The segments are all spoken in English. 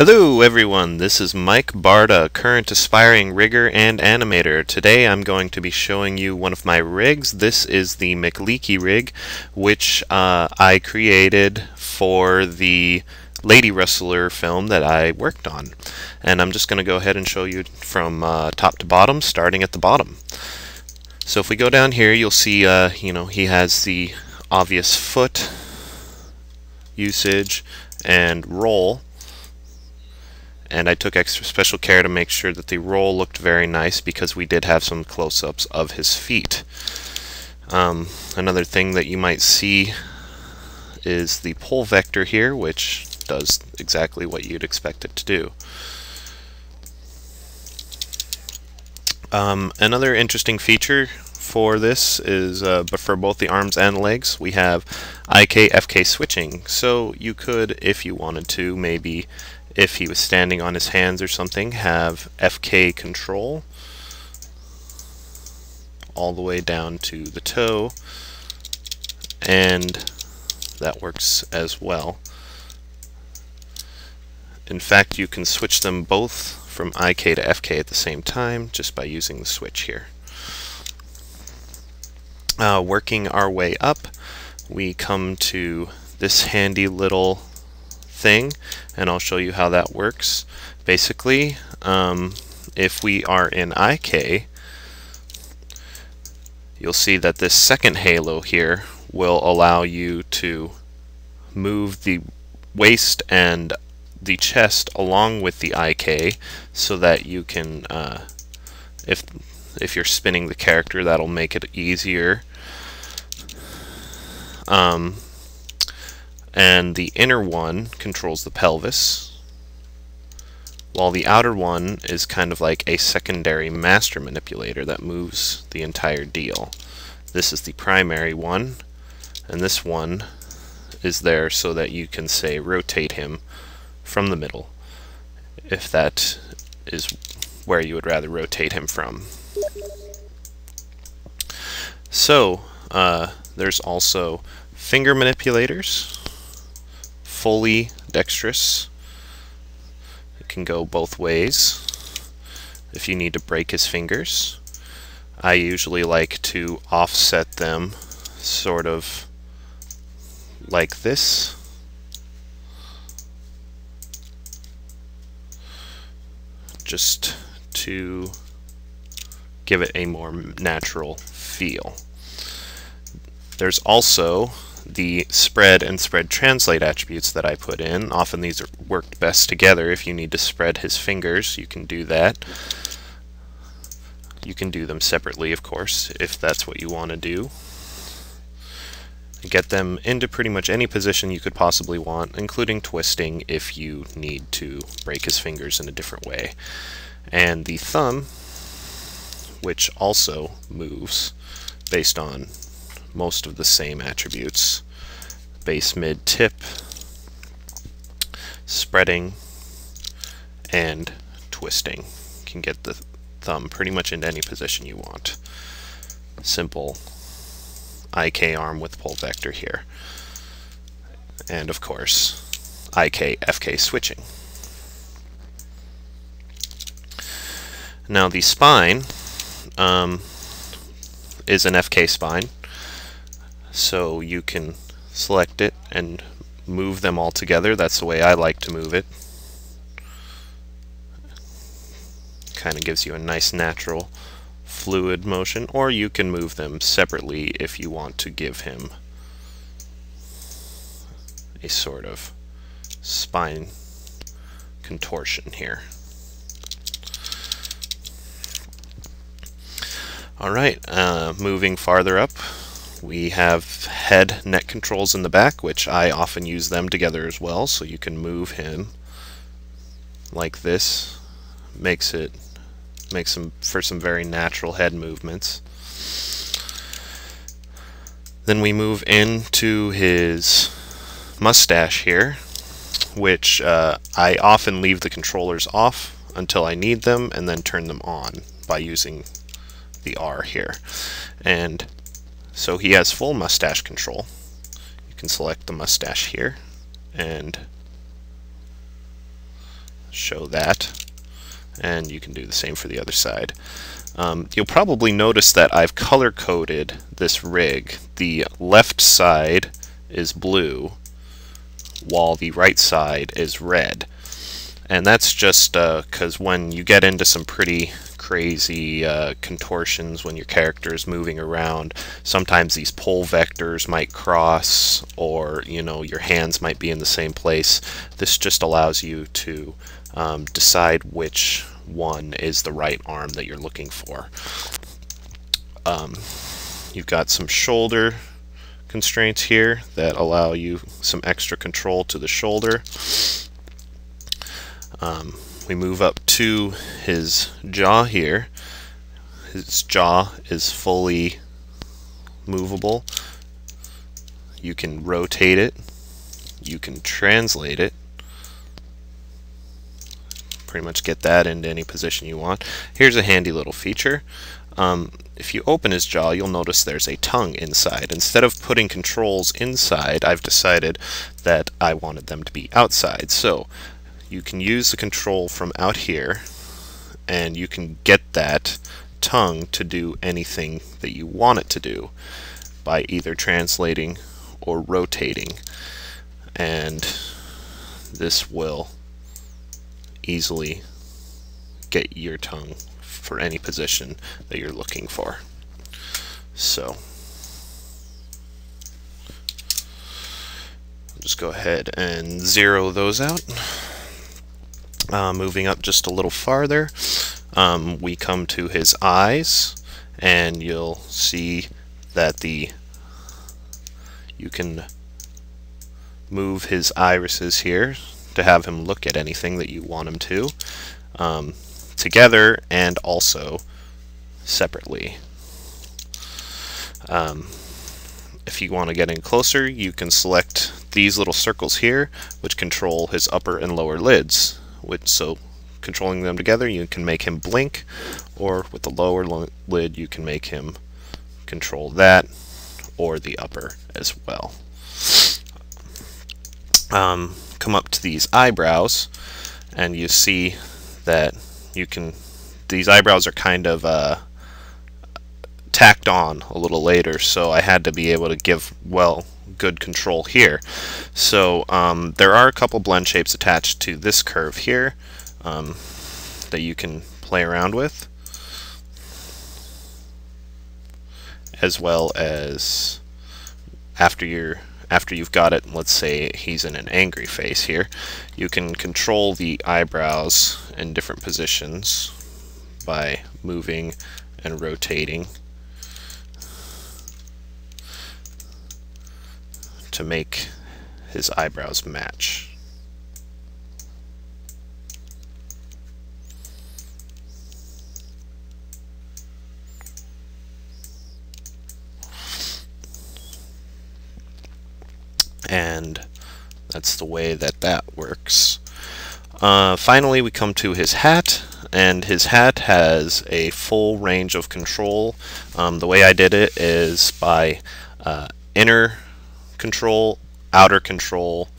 Hello everyone, this is Mike Barda, current aspiring rigger and animator. Today I'm going to be showing you one of my rigs. This is the Mcleaky Rig, which I created for the Lady Wrestler film that I worked on. And I'm just going to go ahead and show you from top to bottom, starting at the bottom. So if we go down here, you'll see he has the obvious foot usage and roll. And I took extra special care to make sure that the roll looked very nice because we did have some close-ups of his feet. Another thing that you might see is the pull vector here, which does exactly what you'd expect it to do. Another interesting feature for this is, but for both the arms and legs, we have IK, FK switching. So you could, if you wanted to, maybe if he was standing on his hands or something, have FK control all the way down to the toe, and that works as well. In fact, you can switch them both from IK to FK at the same time just by using the switch here. Working our way up, we come to this handy little thing, and I'll show you how that works. Basically, if we are in IK, you'll see that this second halo here will allow you to move the waist and the chest along with the IK, so that you can, if you're spinning the character, that'll make it easier. And the inner one controls the pelvis, while the outer one is kind of like a secondary master manipulator that moves the entire deal. This is the primary one, and this one is there so that you can, say, rotate him from the middle, if that is where you would rather rotate him from. So, there's also finger manipulators, fully dexterous. It can go both ways if you need to break his fingers. I usually like to offset them sort of like this, just to give it a more natural feel. There's also the spread and spread translate attributes that I put in. Often these are worked best together. If you need to spread his fingers, you can do that. You can do them separately, of course, if that's what you want to do. Get them into pretty much any position you could possibly want, including twisting if you need to break his fingers in a different way. And the thumb, which also moves based on most of the same attributes: base, mid, tip, spreading, and twisting. You can get the thumb pretty much into any position you want. Simple IK arm with pull vector here. And of course, IK, FK switching. Now the spine is an FK spine, so you can select it and move them all together. That's the way I like to move it. Kind of gives you a nice natural fluid motion, or you can move them separately if you want to give him a sort of spine contortion here. Alright, moving farther up, we have head neck controls in the back, which I often use them together as well, so you can move him like this. Makes him for some very natural head movements. Then we move into his mustache here, which I often leave the controllers off until I need them, and then turn them on by using the R here. And so he has full mustache control. You can select the mustache here and show that, and you can do the same for the other side. You'll probably notice that I've color-coded this rig. The left side is blue, while the right side is red. And that's just because when you get into some pretty crazy contortions when your character is moving around, sometimes these pole vectors might cross, or your hands might be in the same place. This just allows you to decide which one is the right arm that you're looking for. You've got some shoulder constraints here that allow you some extra control to the shoulder. We move up to his jaw here. His jaw is fully movable. You can rotate it. You can translate it. Pretty much get that into any position you want. Here's a handy little feature. If you open his jaw, you'll notice there's a tongue inside. Instead of putting controls inside, I've decided that I wanted them to be outside. So you can use the control from out here, and you can get that tongue to do anything that you want it to do by either translating or rotating. And this will easily get your tongue for any position that you're looking for. So I'll just go ahead and zero those out. Moving up just a little farther, we come to his eyes, and you'll see that you can move his irises here to have him look at anything that you want him to, together and also separately. If you want to get in closer, you can select these little circles here, which control his upper and lower lids. So controlling them together, you can make him blink, or with the lower lid you can make him control that or the upper as well. Come up to these eyebrows, and you see that these eyebrows are kind of tacked on a little later, so I had to be able to give good control here. So there are a couple blend shapes attached to this curve here that you can play around with, as well as after you've got it, let's say he's in an angry face here, you can control the eyebrows in different positions by moving and rotating to make his eyebrows match. And that's the way that works. Finally, we come to his hat, and his hat has a full range of control. The way I did it is by inner control, outer control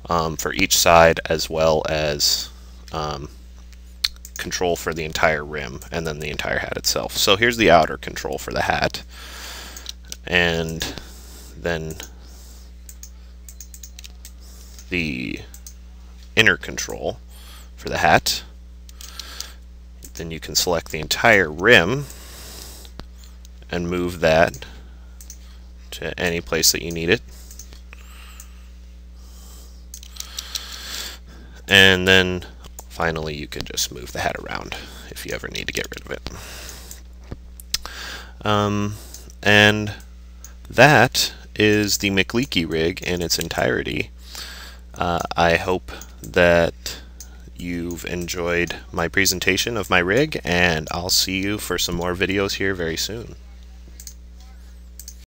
for each side, as well as control for the entire rim and then the entire hat itself. So here's the outer control for the hat, and then the inner control for the hat. Then you can select the entire rim and move that to any place that you need it. And then finally you could just move the hat around if you ever need to get rid of it. And that is the Mcleaky rig in its entirety. I hope that you've enjoyed my presentation of my rig, and I'll see you for some more videos here very soon.